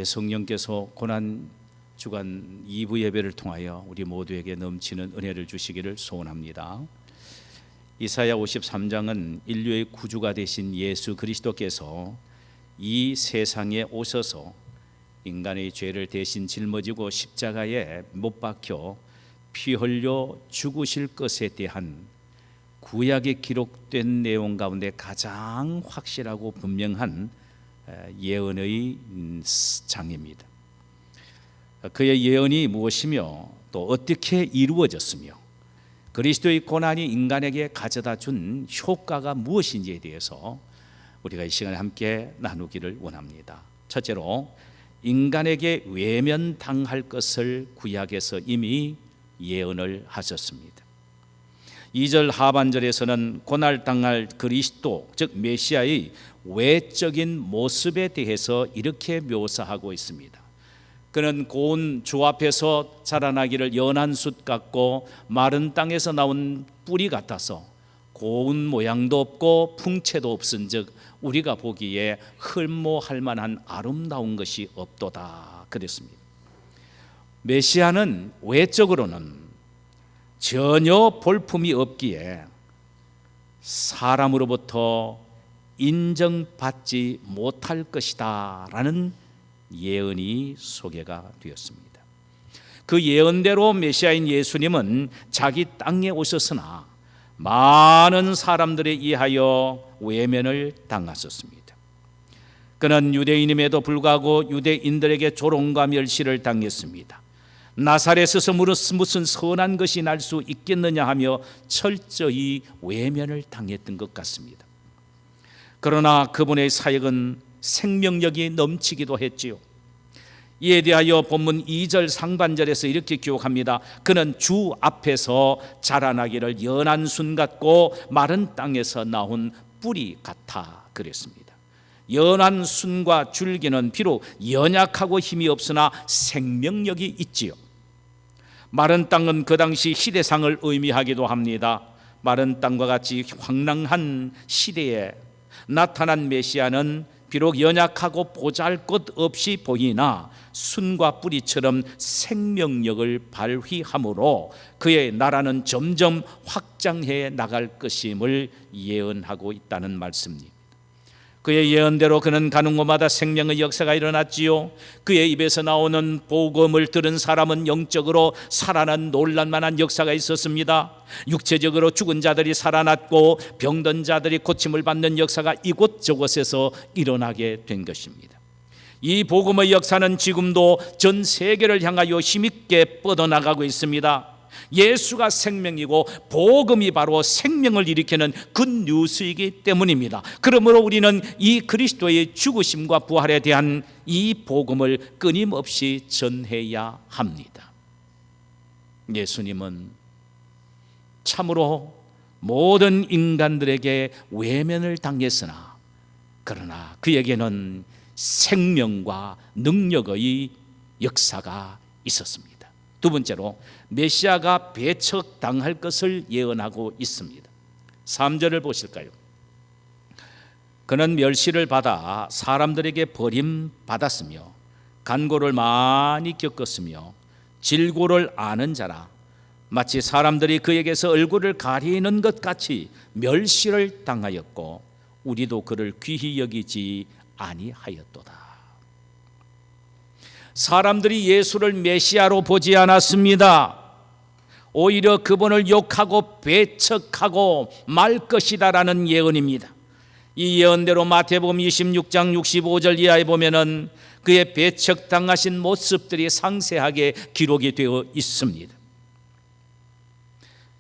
성령께서 고난 주간 2부 예배를 통하여 우리 모두에게 넘치는 은혜를 주시기를 소원합니다. 이사야 53장은 인류의 구주가 되신 예수 그리스도께서 이 세상에 오셔서 인간의 죄를 대신 짊어지고 십자가에 못 박혀 피 흘려 죽으실 것에 대한 구약에 기록된 내용 가운데 가장 확실하고 분명한 예언의 장입니다. 그의 예언이 무엇이며 또 어떻게 이루어졌으며 그리스도의 고난이 인간에게 가져다 준 효과가 무엇인지에 대해서 우리가 이 시간에 함께 나누기를 원합니다. 첫째로, 인간에게 외면당할 것을 구약에서 이미 예언을 하셨습니다. 2절 하반절에서는 고난당할 그리스도, 즉 메시아의 외적인 모습에 대해서 이렇게 묘사하고 있습니다. 그는 고운 주 앞에서 자라나기를 연한 숯 같고 마른 땅에서 나온 뿌리 같아서 고운 모양도 없고 풍채도 없은즉 우리가 보기에 흠모할 만한 아름다운 것이 없도다 그랬습니다. 메시아는 외적으로는 전혀 볼품이 없기에 사람으로부터 인정받지 못할 것이다 라는 예언이 소개가 되었습니다. 그 예언대로 메시아인 예수님은 자기 땅에 오셨으나 많은 사람들에 의하여 외면을 당하셨습니다. 그는 유대인임에도 불구하고 유대인들에게 조롱과 멸시를 당했습니다. 나사렛에서 무슨 선한 것이 날 수 있겠느냐 하며 철저히 외면을 당했던 것 같습니다. 그러나 그분의 사역은 생명력이 넘치기도 했지요. 이에 대하여 본문 2절 상반절에서 이렇게 기록합니다. 그는 주 앞에서 자라나기를 연한 순 같고 마른 땅에서 나온 뿌리 같아 그랬습니다. 연한 순과 줄기는 비록 연약하고 힘이 없으나 생명력이 있지요. 마른 땅은 그 당시 시대상을 의미하기도 합니다. 마른 땅과 같이 황량한 시대에 나타난 메시아는 비록 연약하고 보잘것없이 보이나 순과 뿌리처럼 생명력을 발휘함으로 그의 나라는 점점 확장해 나갈 것임을 예언하고 있다는 말씀입니다. 그의 예언대로 그는 가는 곳마다 생명의 역사가 일어났지요. 그의 입에서 나오는 복음을 들은 사람은 영적으로 살아난 놀랄만한 역사가 있었습니다. 육체적으로 죽은 자들이 살아났고 병든 자들이 고침을 받는 역사가 이곳저곳에서 일어나게 된 것입니다. 이 복음의 역사는 지금도 전 세계를 향하여 힘있게 뻗어나가고 있습니다. 예수가 생명이고 복음이 바로 생명을 일으키는 굿뉴스이기 때문입니다. 그러므로 우리는 이 그리스도의 죽으심과 부활에 대한 이 복음을 끊임없이 전해야 합니다. 예수님은 참으로 모든 인간들에게 외면을 당했으나 그러나 그에게는 생명과 능력의 역사가 있었습니다. 두 번째로, 메시아가 배척당할 것을 예언하고 있습니다. 3절을 보실까요? 그는 멸시를 받아 사람들에게 버림받았으며 간고를 많이 겪었으며 질고를 아는 자라 마치 사람들이 그에게서 얼굴을 가리는 것 같이 멸시를 당하였고 우리도 그를 귀히 여기지 아니하였도다. 사람들이 예수를 메시아로 보지 않았습니다. 오히려 그분을 욕하고 배척하고 말 것이다라는 예언입니다. 이 예언대로 마태복음 26장 65절 이하에 보면은 그의 배척당하신 모습들이 상세하게 기록이 되어 있습니다.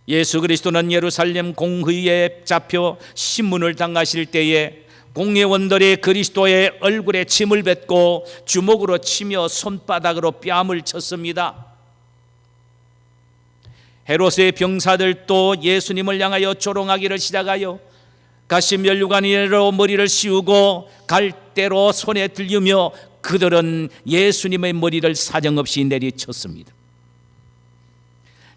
예수 그리스도는 예루살렘 공회에 잡혀 신문을 당하실 때에 공회원들이 그리스도의 얼굴에 침을 뱉고 주먹으로 치며 손바닥으로 뺨을 쳤습니다. 헤롯의 병사들도 예수님을 향하여 조롱하기를 시작하여 가시면류관으로 머리를 씌우고 갈대로 손에 들이며 그들은 예수님의 머리를 사정없이 내리쳤습니다.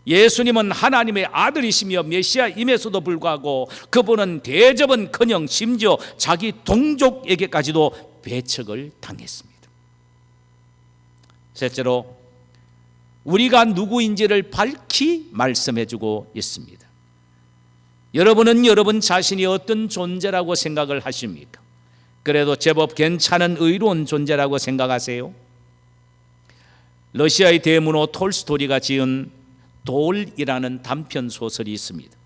예수님은 하나님의 아들이시며 메시아임에서도 불구하고 그분은 대접은커녕 심지어 자기 동족에게까지도 배척을 당했습니다. 셋째로 우리가 누구인지를 밝히 말씀해주고 있습니다. 여러분은 여러분 자신이 어떤 존재라고 생각을 하십니까? 그래도 제법 괜찮은 의로운 존재라고 생각하세요? 러시아의 대문호 톨스토이가 지은 돌이라는 단편 소설이 있습니다.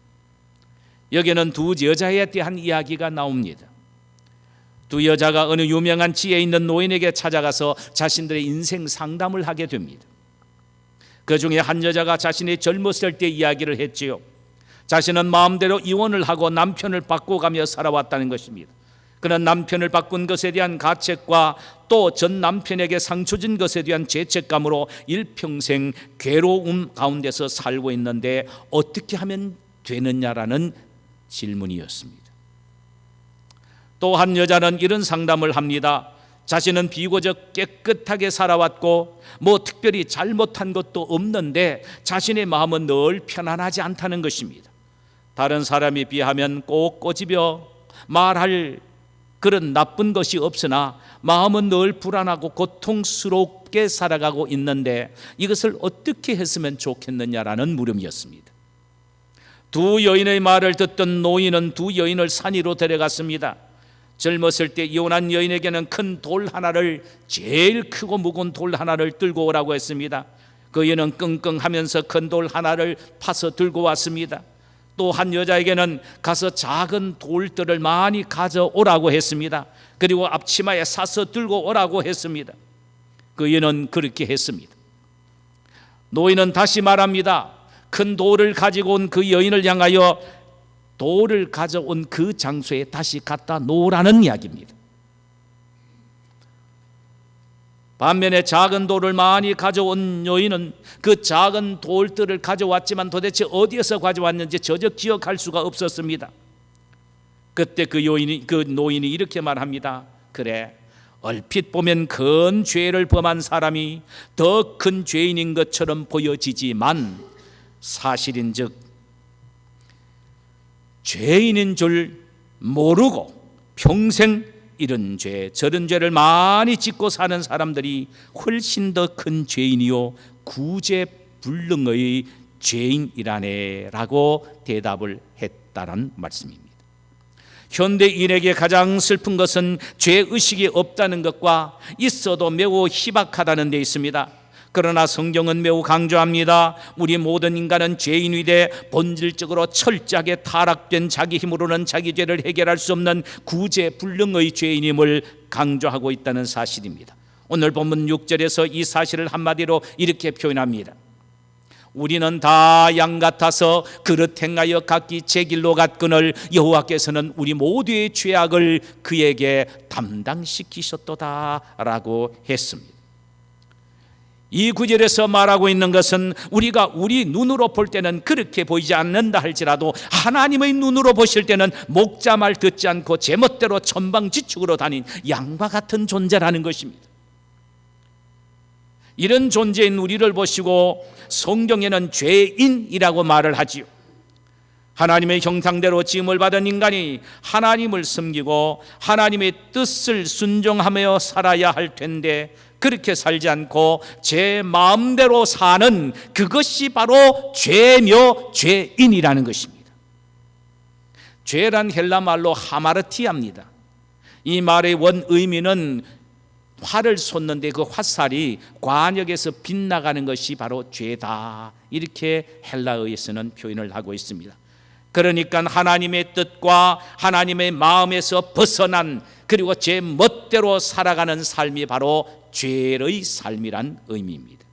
여기는 두 여자에 대한 이야기가 나옵니다. 두 여자가 어느 유명한 지에 있는 노인에게 찾아가서 자신들의 인생 상담을 하게 됩니다. 그 중에 한 여자가 자신이 젊었을 때 이야기를 했지요. 자신은 마음대로 이혼을 하고 남편을 바꿔가며 살아왔다는 것입니다. 그는 남편을 바꾼 것에 대한 가책과 또 전 남편에게 상처 준 것에 대한 죄책감으로 일평생 괴로움 가운데서 살고 있는데 어떻게 하면 되느냐라는 질문이었습니다. 또 한 여자는 이런 상담을 합니다. 자신은 비교적 깨끗하게 살아왔고 특별히 잘못한 것도 없는데 자신의 마음은 늘 편안하지 않다는 것입니다. 다른 사람에 비하면 꼭 꼬집어 말할 그런 나쁜 것이 없으나 마음은 늘 불안하고 고통스럽게 살아가고 있는데 이것을 어떻게 했으면 좋겠느냐라는 물음이었습니다. 두 여인의 말을 듣던 노인은 두 여인을 산 위로 데려갔습니다. 젊었을 때 이혼한 여인에게는 큰 돌 하나를, 제일 크고 무거운 돌 하나를 들고 오라고 했습니다. 그 여인은 끙끙하면서 큰 돌 하나를 파서 들고 왔습니다. 또 한 여자에게는 가서 작은 돌들을 많이 가져오라고 했습니다. 그리고 앞치마에 싸서 들고 오라고 했습니다. 그 여인은 그렇게 했습니다. 노인은 다시 말합니다. 큰 돌을 가지고 온 그 여인을 향하여 돌을 가져온 그 장소에 다시 갖다 놓으라는 이야기입니다. 반면에 작은 돌을 많이 가져온 여인은 그 작은 돌들을 가져왔지만 도대체 어디에서 가져왔는지 전혀 기억할 수가 없었습니다. 그때 그 노인이 이렇게 말합니다. 그래, 얼핏 보면 큰 죄를 범한 사람이 더 큰 죄인인 것처럼 보여지지만 사실인즉 죄인인 줄 모르고 평생 이런 죄 저런 죄를 많이 짓고 사는 사람들이 훨씬 더 큰 죄인이요 구제불능의 죄인이라네 라고 대답을 했다는 말씀입니다. 현대인에게 가장 슬픈 것은 죄의식이 없다는 것과 있어도 매우 희박하다는 데 있습니다. 그러나 성경은 매우 강조합니다. 우리 모든 인간은 죄인이 돼 본질적으로 철저하게 타락된 자기 힘으로는 자기 죄를 해결할 수 없는 구제불능의 죄인임을 강조하고 있다는 사실입니다. 오늘 본문 6절에서 이 사실을 한마디로 이렇게 표현합니다. 우리는 다 양 같아서 그릇 행하여 각기 제 길로 갔거늘 여호와께서는 우리 모두의 죄악을 그에게 담당시키셨도다 라고 했습니다. 이 구절에서 말하고 있는 것은 우리가 우리 눈으로 볼 때는 그렇게 보이지 않는다 할지라도 하나님의 눈으로 보실 때는 목자 말 듣지 않고 제멋대로 천방지축으로 다닌 양과 같은 존재라는 것입니다. 이런 존재인 우리를 보시고 성경에는 죄인이라고 말을 하지요. 하나님의 형상대로 지음을 받은 인간이 하나님을 섬기고 하나님의 뜻을 순종하며 살아야 할 텐데 그렇게 살지 않고 제 마음대로 사는 그것이 바로 죄며 죄인이라는 것입니다. 죄란 헬라 말로 하마르티아입니다. 이 말의 원 의미는 활을 쏟는데 그 화살이 관역에서 빗나가는 것이 바로 죄다, 이렇게 헬라어에서는 표현을 하고 있습니다. 그러니까 하나님의 뜻과 하나님의 마음에서 벗어난 그리고 제 멋대로 살아가는 삶이 바로 죄의 삶이란 의미입니다.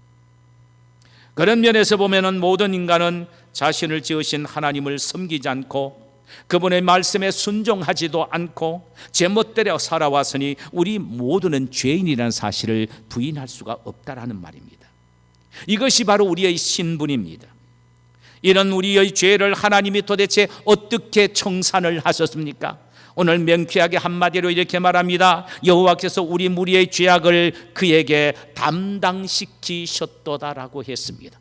그런 면에서 보면 모든 인간은 자신을 지으신 하나님을 섬기지 않고 그분의 말씀에 순종하지도 않고 제멋대로 살아왔으니 우리 모두는 죄인이라는 사실을 부인할 수가 없다라는 말입니다. 이것이 바로 우리의 신분입니다. 이런 우리의 죄를 하나님이 도대체 어떻게 청산을 하셨습니까? 오늘 명쾌하게 한마디로 이렇게 말합니다. 여호와께서 우리 무리의 죄악을 그에게 담당시키셨도다라고 했습니다.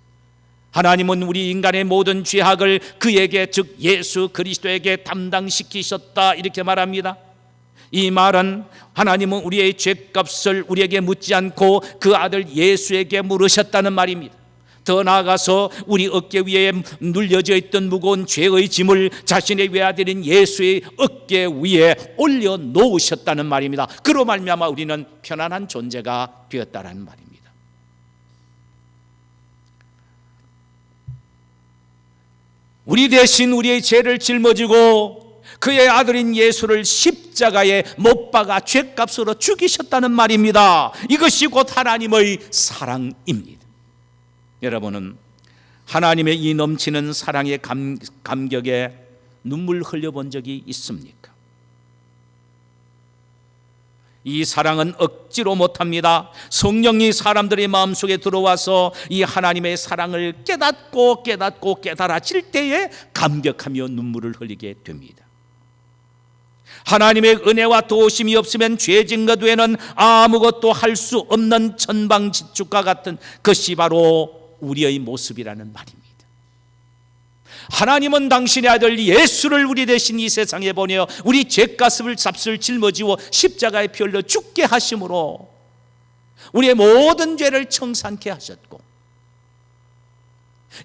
하나님은 우리 인간의 모든 죄악을 그에게, 즉 예수 그리스도에게 담당시키셨다, 이렇게 말합니다. 이 말은 하나님은 우리의 죄값을 우리에게 묻지 않고 그 아들 예수에게 물으셨다는 말입니다. 더 나아가서 우리 어깨 위에 눌려져 있던 무거운 죄의 짐을 자신의 외아들인 예수의 어깨 위에 올려놓으셨다는 말입니다. 그로 말미암아 우리는 편안한 존재가 되었다는 말입니다. 우리 대신 우리의 죄를 짊어지고 그의 아들인 예수를 십자가에 못 박아 죄값으로 죽이셨다는 말입니다. 이것이 곧 하나님의 사랑입니다. 여러분은 하나님의 이 넘치는 사랑의 감격에 눈물 흘려본 적이 있습니까? 이 사랑은 억지로 못합니다. 성령이 사람들의 마음속에 들어와서 이 하나님의 사랑을 깨닫고 깨달아질 때에 감격하며 눈물을 흘리게 됩니다. 하나님의 은혜와 도우심이 없으면 죄 짓는 것 외에는 아무것도 할 수 없는 천방지축과 같은 것이 바로 우리의 모습이라는 말입니다. 하나님은 당신의 아들 예수를 우리 대신 이 세상에 보내어 우리 죄값을 값을 짊어지고 십자가에 피 흘려 죽게 하심으로 우리의 모든 죄를 청산케 하셨고,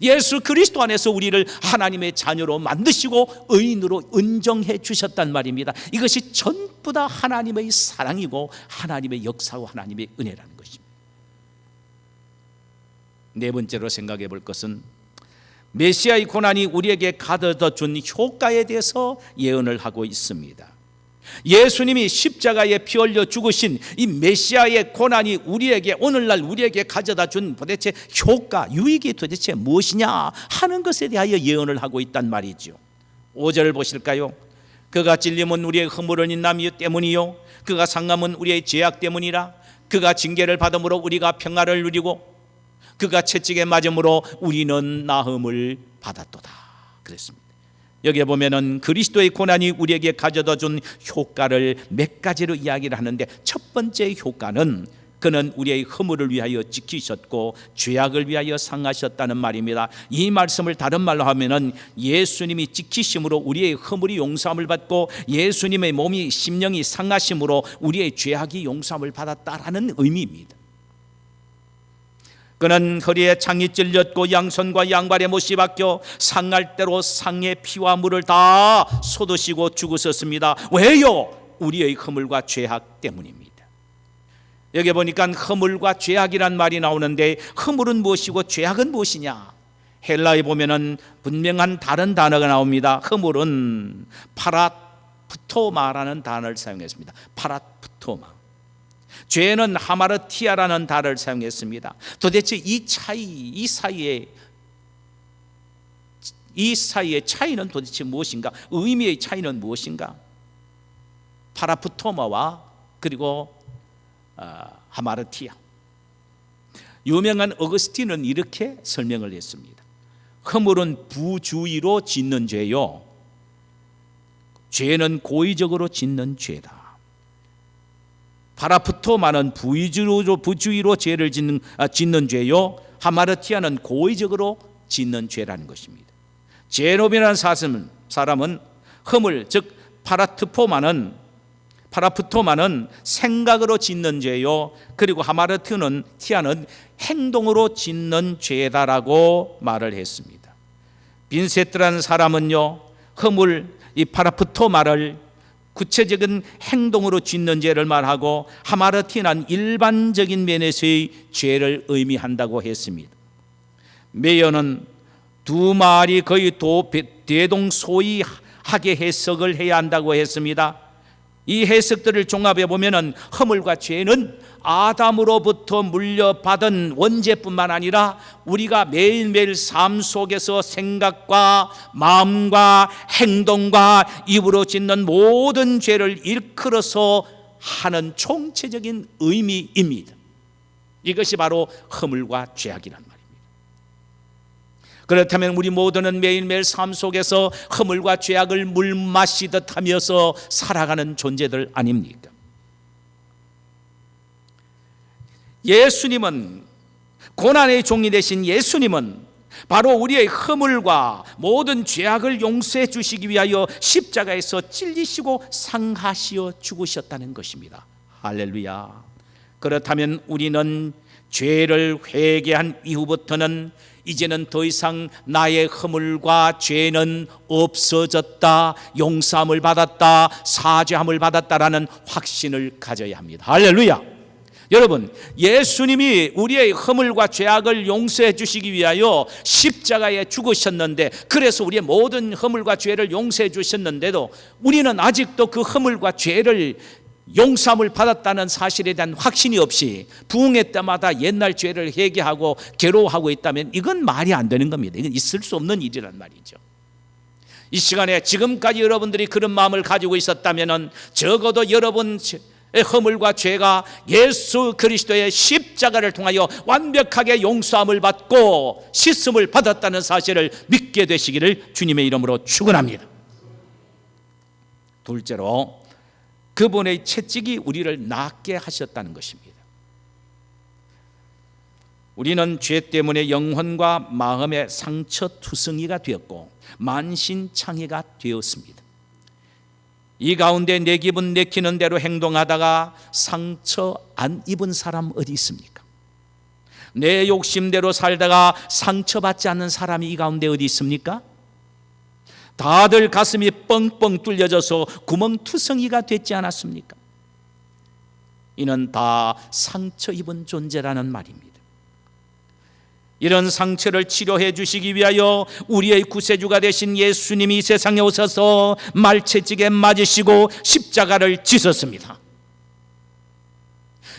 예수 그리스도 안에서 우리를 하나님의 자녀로 만드시고 의인으로 인정해 주셨단 말입니다. 이것이 전부 다 하나님의 사랑이고 하나님의 역사와 하나님의 은혜라는 것입니다. 네 번째로 생각해 볼 것은 메시아의 고난이 우리에게 가져다 준 효과에 대해서 예언을 하고 있습니다. 예수님이 십자가에 피 흘려 죽으신 이 메시아의 고난이 우리에게 오늘날 우리에게 가져다 준 도대체 효과, 유익이 도대체 무엇이냐 하는 것에 대하여 예언을 하고 있단 말이죠. 5절을 보실까요? 그가 찔림은 우리의 허물을 인함이 때문이요 그가 상함은 우리의 죄악 때문이라. 그가 징계를 받음으로 우리가 평화를 누리고 그가 채찍에 맞음으로 우리는 나음을 받았도다 그랬습니다. 여기에 보면은 그리스도의 고난이 우리에게 가져다 준 효과를 몇 가지로 이야기를 하는데, 첫 번째 효과는 그는 우리의 허물을 위하여 지키셨고 죄악을 위하여 상하셨다는 말입니다. 이 말씀을 다른 말로 하면은 예수님이 지키심으로 우리의 허물이 용서함을 받고 예수님의 몸이 심령이 상하심으로 우리의 죄악이 용서함을 받았다라는 의미입니다. 그는 허리에 창이 찔렸고 양손과 양발에 못이 박혀 상할 대로 상의 피와 물을 다 쏟으시고 죽으셨습니다. 왜요? 우리의 허물과 죄악 때문입니다. 여기 보니까 허물과 죄악이란 말이 나오는데, 허물은 무엇이고 죄악은 무엇이냐? 헬라에 보면은 분명한 다른 단어가 나옵니다. 허물은 파라프토마라는 단어를 사용했습니다. 파라프토마. 죄는 하마르티아라는 단어를 사용했습니다. 도대체 이 사이의 차이는 도대체 무엇인가? 의미의 차이는 무엇인가? 파라프토마와 그리고 하마르티아. 유명한 어거스틴은 이렇게 설명을 했습니다. 허물은 부주의로 짓는 죄요, 죄는 고의적으로 짓는 죄다. 파라프토마는 부주의로 죄를 짓는 죄요, 하마르티아는 고의적으로 짓는 죄라는 것입니다. 제노비라는 사람은 허물, 즉 파라프토마는 생각으로 짓는 죄요, 그리고 하마르티아는 행동으로 짓는 죄다라고 말을 했습니다. 빈세트라는 사람은요, 허물, 이 파라프토마를 구체적인 행동으로 짓는 죄를 말하고, 하마르티는 일반적인 면에서의 죄를 의미한다고 했습니다. 메이어는 두 말이 거의 대동소이하게 해석을 해야 한다고 했습니다. 이 해석들을 종합해 보면은 허물과 죄는 아담으로부터 물려받은 원죄뿐만 아니라 우리가 매일매일 삶 속에서 생각과 마음과 행동과 입으로 짓는 모든 죄를 일컬어서 하는 총체적인 의미입니다. 이것이 바로 허물과 죄악이란 말입니다. 그렇다면 우리 모두는 매일매일 삶 속에서 허물과 죄악을 물 마시듯 하면서 살아가는 존재들 아닙니까? 예수님은, 고난의 종이 되신 예수님은 바로 우리의 허물과 모든 죄악을 용서해 주시기 위하여 십자가에서 찔리시고 상하시어 죽으셨다는 것입니다. 할렐루야. 그렇다면 우리는 죄를 회개한 이후부터는 이제는 더 이상 나의 허물과 죄는 없어졌다, 용서함을 받았다, 사죄함을 받았다라는 확신을 가져야 합니다. 할렐루야. 여러분, 예수님이 우리의 허물과 죄악을 용서해 주시기 위하여 십자가에 죽으셨는데, 그래서 우리의 모든 허물과 죄를 용서해 주셨는데도 우리는 아직도 그 허물과 죄를 용서함을 받았다는 사실에 대한 확신이 없이 부흥회 때마다 옛날 죄를 회개하고 괴로워하고 있다면 이건 말이 안 되는 겁니다. 이건 있을 수 없는 일이란 말이죠. 이 시간에 지금까지 여러분들이 그런 마음을 가지고 있었다면 적어도 여러분 허물과 죄가 예수 그리스도의 십자가를 통하여 완벽하게 용서함을 받고 씻음을 받았다는 사실을 믿게 되시기를 주님의 이름으로 축원합니다. 둘째로, 그분의 채찍이 우리를 낫게 하셨다는 것입니다. 우리는 죄 때문에 영혼과 마음의 상처투성이가 되었고 만신창이가 되었습니다. 이 가운데 내 기분 내키는 대로 행동하다가 상처 안 입은 사람 어디 있습니까? 내 욕심대로 살다가 상처받지 않는 사람이 이 가운데 어디 있습니까? 다들 가슴이 뻥뻥 뚫려져서 구멍투성이가 됐지 않았습니까? 이는 다 상처 입은 존재라는 말입니다. 이런 상처를 치료해 주시기 위하여 우리의 구세주가 되신 예수님이 이 세상에 오셔서 말채찍에 맞으시고 십자가를 지셨습니다.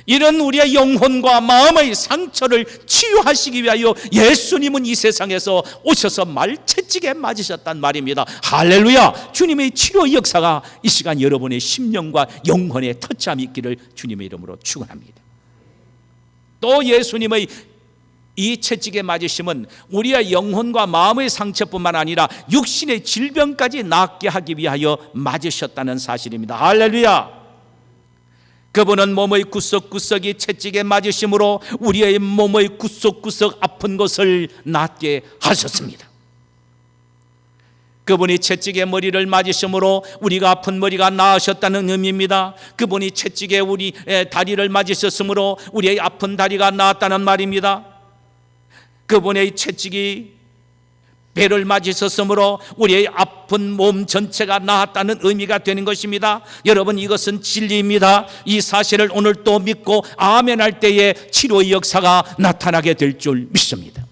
이런 우리의 영혼과 마음의 상처를 치유하시기 위하여 예수님은 이 세상에서 오셔서 말채찍에 맞으셨단 말입니다. 할렐루야. 주님의 치료 역사가 이 시간 여러분의 심령과 영혼에 터치함이 있기를 주님의 이름으로 축원합니다. 또 예수님의 이 채찍에 맞으심은 우리의 영혼과 마음의 상처뿐만 아니라 육신의 질병까지 낫게 하기 위하여 맞으셨다는 사실입니다. 할렐루야. 그분은 몸의 구석구석이 채찍에 맞으심으로 우리의 몸의 구석구석 아픈 것을 낫게 하셨습니다. 그분이 채찍에 머리를 맞으심으로 우리가 아픈 머리가 나으셨다는 의미입니다. 그분이 채찍에 우리 다리를 맞으셨으므로 우리의 아픈 다리가 나았다는 말입니다. 그분의 채찍이 배를 맞으셨으므로 우리의 아픈 몸 전체가 나았다는 의미가 되는 것입니다. 여러분, 이것은 진리입니다. 이 사실을 오늘 또 믿고 아멘할 때에 치료의 역사가 나타나게 될 줄 믿습니다.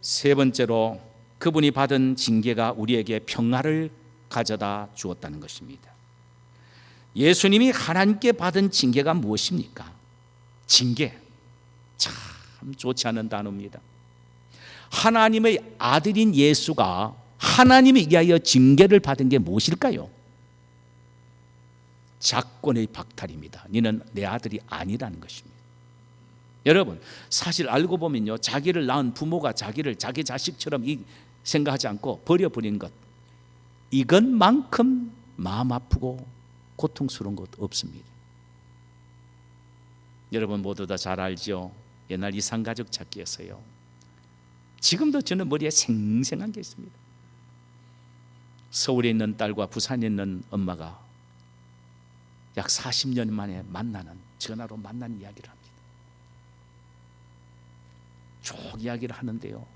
세 번째로, 그분이 받은 징계가 우리에게 평화를 가져다 주었다는 것입니다. 예수님이 하나님께 받은 징계가 무엇입니까? 징계, 참 좋지 않은 단어입니다. 하나님의 아들인 예수가 하나님에 의하여 징계를 받은 게 무엇일까요? 작권의 박탈입니다. 너는 내 아들이 아니라는 것입니다. 여러분, 사실 알고 보면요, 자기를 낳은 부모가 자기를 자기 자식처럼 생각하지 않고 버려버린 것, 이것만큼 마음 아프고 고통스러운 것 없습니다. 여러분 모두 다 잘 알죠? 옛날 이산가족 찾기에서요, 지금도 저는 머리에 생생한 게 있습니다. 서울에 있는 딸과 부산에 있는 엄마가 약 40년 만에 전화로 만난 이야기를 합니다. 쭉 이야기를 하는데요,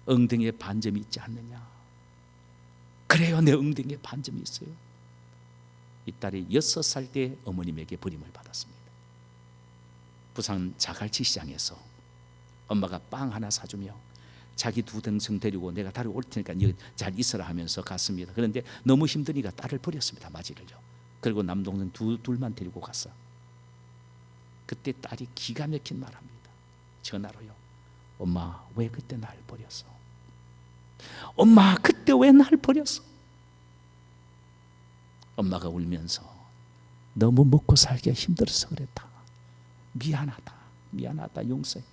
엉덩이에 반점이 있지 않느냐. 그래요, 내 엉덩이에 반점이 있어요. 이 딸이 6살 때 어머님에게 버림을 받았습니다. 부산 자갈치 시장에서 엄마가 빵 하나 사주며 자기 두 동생 데리고 내가 다리 올 테니까 잘 있어라 하면서 갔습니다. 그런데 너무 힘드니까 딸을 버렸습니다. 맞이를요. 그리고 남동생 둘만 데리고 갔어. 그때 딸이 기가 막힌 말합니다. 전화로요. 엄마, 왜 그때 날 버렸어? 엄마, 그때 왜 날 버렸어? 엄마가 울면서 너무 먹고 살기가 힘들어서 그랬다. 미안하다, 용서해.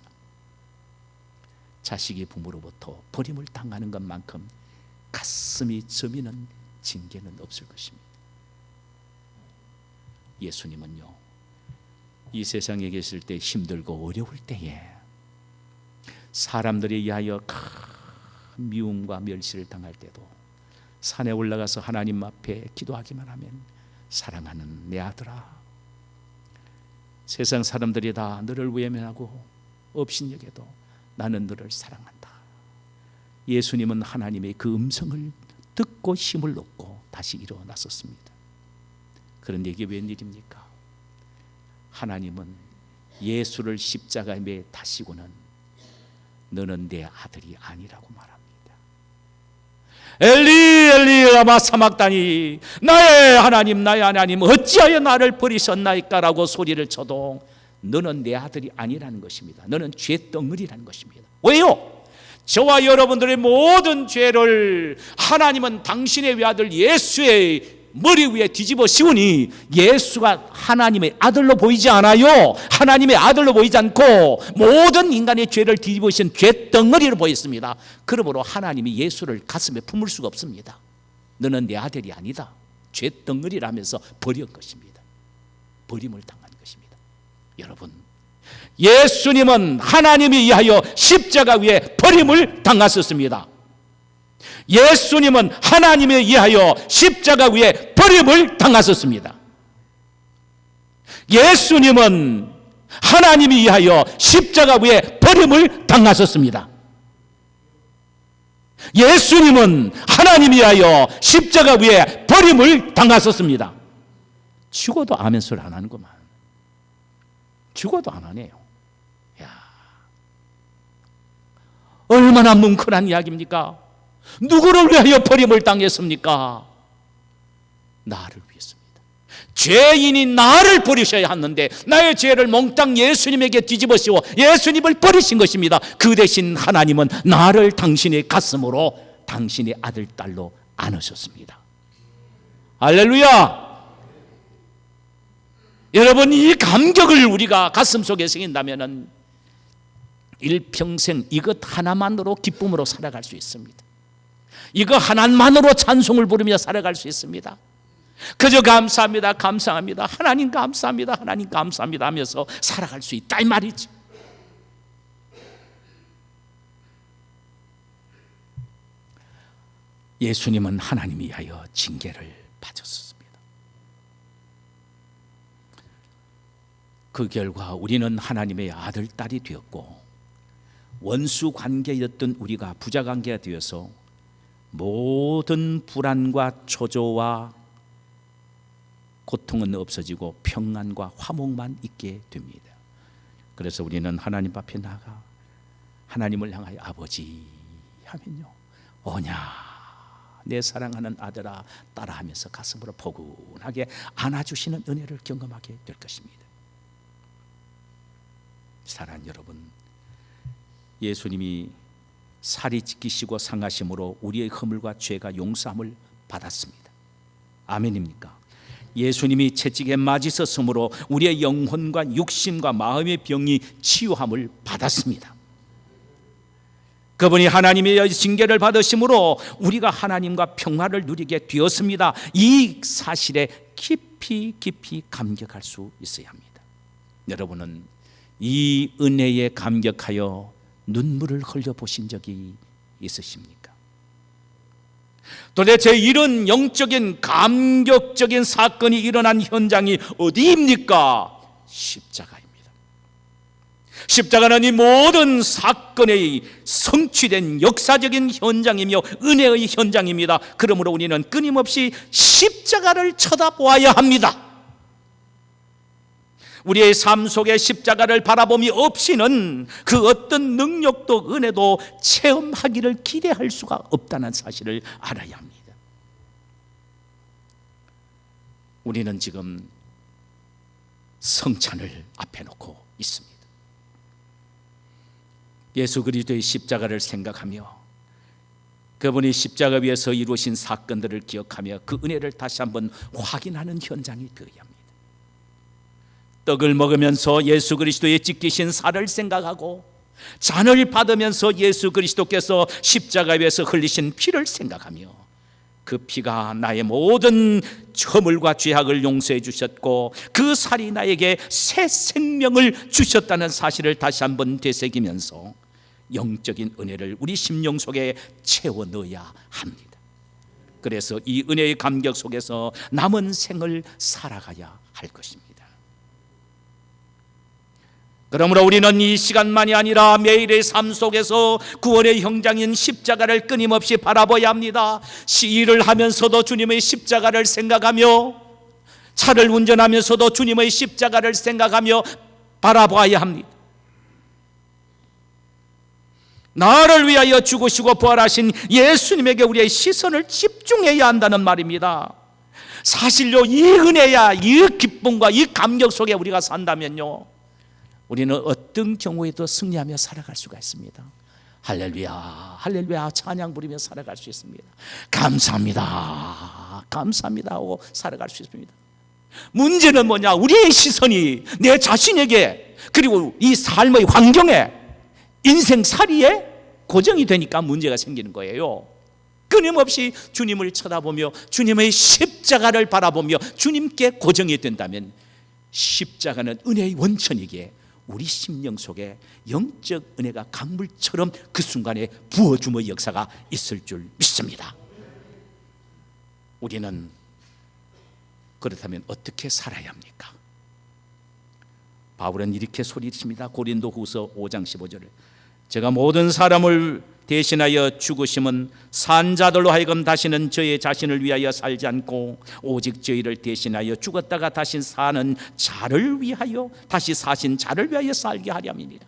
자식이 부모로부터 버림을 당하는 것만큼 가슴이 저미는 징계는 없을 것입니다. 예수님은요, 이 세상에 계실 때 힘들고 어려울 때에 사람들에 의하여 큰 미움과 멸시를 당할 때도 산에 올라가서 하나님 앞에 기도하기만 하면, 사랑하는 내 아들아, 세상 사람들이 다 너를 외면하고 업신여겨도 나는 너를 사랑한다. 예수님은 하나님의 그 음성을 듣고 힘을 얻고 다시 일어났었습니다. 그런데 이게 웬일입니까? 하나님은 예수를 십자가에 매 다시고는 너는 내 아들이 아니라고 말합니다. 엘리 엘리 라마 사막다니, 나의 하나님 어찌하여 나를 버리셨나이까 라고 소리를 쳐도 너는 내 아들이 아니라는 것입니다. 너는 죄덩어리라는 것입니다. 왜요? 저와 여러분들의 모든 죄를 하나님은 당신의 외아들 예수의 머리 위에 뒤집어 씌우니, 예수가 하나님의 아들로 보이지 않아요. 하나님의 아들로 보이지 않고 모든 인간의 죄를 뒤집어 씌운 죄덩어리로 보였습니다. 그러므로 하나님이 예수를 가슴에 품을 수가 없습니다. 너는 내 아들이 아니다, 죄덩어리라면서 버린 것입니다. 버림을 당한 것입니다. 여러분, 예수님은 하나님에 의하여 십자가 위에 버림을 당하셨습니다. 예수님은 하나님에 의하여 십자가 위에 버림을 당하셨습니다. 예수님은 하나님에 의하여 십자가 위에 버림을 당하셨습니다. 예수님은 하나님에 의하여 십자가 위에 버림을 당하셨습니다. 죽어도 아멘 소리 안 하는구만. 죽어도 안 하네요. 야, 얼마나 뭉클한 이야기입니까? 누구를 위하여 버림을 당했습니까? 나를 위해서입니다. 죄인이 나를 버리셔야 하는데 나의 죄를 몽땅 예수님에게 뒤집어 씌워 예수님을 버리신 것입니다. 그 대신 하나님은 나를 당신의 가슴으로 당신의 아들, 딸로 안으셨습니다. 할렐루야! 여러분, 이 감격을 우리가 가슴속에 새긴다면 일평생 이것 하나만으로 기쁨으로 살아갈 수 있습니다. 이거 하나만으로 찬송을 부르며 살아갈 수 있습니다. 그저 감사합니다, 감사합니다, 하나님 감사합니다, 하나님 감사합니다 하면서 살아갈 수 있다 이 말이지. 예수님은 하나님에 의하여 징계를 받으셨습니다. 그 결과 우리는 하나님의 아들, 딸이 되었고, 원수 관계였던 우리가 부자 관계가 되어서 모든 불안과 초조와 고통은 없어지고 평안과 화목만 있게 됩니다. 그래서 우리는 하나님 앞에 나가 하나님을 향하여 아버지 하면요, 오냐 내 사랑하는 아들아 딸아 하면서 가슴으로 포근하게 안아주시는 은혜를 경험하게 될 것입니다. 사랑하는 여러분, 예수님이 살이 찢기시고 상하심으로 우리의 허물과 죄가 용서함을 받았습니다. 아멘입니까? 예수님이 채찍에 맞으셨으므로 우리의 영혼과 육신과 마음의 병이 치유함을 받았습니다. 그분이 하나님의 징계를 받으심으로 우리가 하나님과 평화를 누리게 되었습니다. 이 사실에 깊이 감격할 수 있어야 합니다. 여러분은 이 은혜에 감격하여 눈물을 흘려보신 적이 있으십니까? 도대체 이런 영적인 감격적인 사건이 일어난 현장이 어디입니까? 십자가입니다. 십자가는 이 모든 사건의 성취된 역사적인 현장이며 은혜의 현장입니다. 그러므로 우리는 끊임없이 십자가를 쳐다보아야 합니다. 우리의 삶 속에 십자가를 바라봄이 없이는 그 어떤 능력도 은혜도 체험하기를 기대할 수가 없다는 사실을 알아야 합니다. 우리는 지금 성찬을 앞에 놓고 있습니다. 예수 그리스도의 십자가를 생각하며 그분이 십자가 위에서 이루신 사건들을 기억하며 그 은혜를 다시 한번 확인하는 현장이 되어야 합니다. 떡을 먹으면서 예수 그리스도의 찢기신 살을 생각하고, 잔을 받으면서 예수 그리스도께서 십자가 위에서 흘리신 피를 생각하며, 그 피가 나의 모든 허물과 죄악을 용서해 주셨고 그 살이 나에게 새 생명을 주셨다는 사실을 다시 한번 되새기면서 영적인 은혜를 우리 심령 속에 채워 넣어야 합니다. 그래서 이 은혜의 감격 속에서 남은 생을 살아가야 할 것입니다. 그러므로 우리는 이 시간만이 아니라 매일의 삶 속에서 구원의 형장인 십자가를 끊임없이 바라봐야 합니다. 일을 하면서도 주님의 십자가를 생각하며, 차를 운전하면서도 주님의 십자가를 생각하며 바라봐야 합니다. 나를 위하여 죽으시고 부활하신 예수님에게 우리의 시선을 집중해야 한다는 말입니다. 사실요, 이 은혜야, 이 기쁨과 이 감격 속에 우리가 산다면요, 우리는 어떤 경우에도 승리하며 살아갈 수가 있습니다. 할렐루야, 할렐루야 찬양 부리며 살아갈 수 있습니다. 감사합니다, 감사합니다 하고 살아갈 수 있습니다. 문제는 뭐냐? 우리의 시선이 내 자신에게, 그리고 이 삶의 환경에, 인생살이에 고정이 되니까 문제가 생기는 거예요. 끊임없이 주님을 쳐다보며 주님의 십자가를 바라보며 주님께 고정이 된다면 십자가는 은혜의 원천이기에 우리 심령 속에 영적 은혜가 강물처럼 그 순간에 부어줌의 역사가 있을 줄 믿습니다. 우리는 그렇다면 어떻게 살아야 합니까? 바울은 이렇게 소리칩니다. 고린도후서 5장 15절을 제가 모든 사람을 대신하여 죽으심은 산 자들로 하여금 다시는 저의 자신을 위하여 살지 않고 오직 저희를 대신하여 죽었다가 다시 사는 자를 위하여, 다시 사신 자를 위하여 살게 하려 함이니라.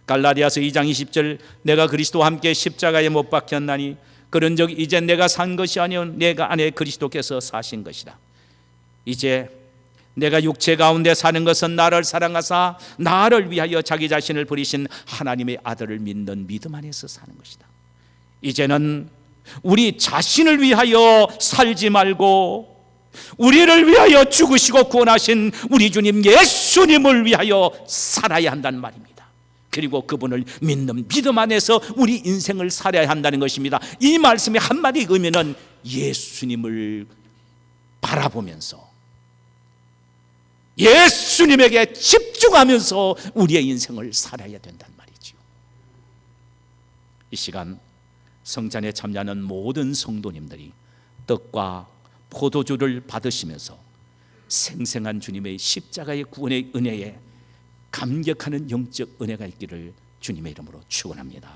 갈라디아서 2장 20절 내가 그리스도와 함께 십자가에 못 박혔나니 그런즉 이제 내가 산 것이 아니요 내가 안에 그리스도께서 사신 것이라. 이제 내가 육체 가운데 사는 것은 나를 사랑하사 나를 위하여 자기 자신을 버리신 하나님의 아들을 믿는 믿음 안에서 사는 것이다. 이제는 우리 자신을 위하여 살지 말고 우리를 위하여 죽으시고 구원하신 우리 주님 예수님을 위하여 살아야 한다는 말입니다. 그리고 그분을 믿는 믿음 안에서 우리 인생을 살아야 한다는 것입니다. 이 말씀의 한마디 의미는 예수님을 바라보면서 예수님에게 집중하면서 우리의 인생을 살아야 된단 말이죠. 이 시간 성찬에 참여하는 모든 성도님들이 떡과 포도주를 받으시면서 생생한 주님의 십자가의 구원의 은혜에 감격하는 영적 은혜가 있기를 주님의 이름으로 축원합니다.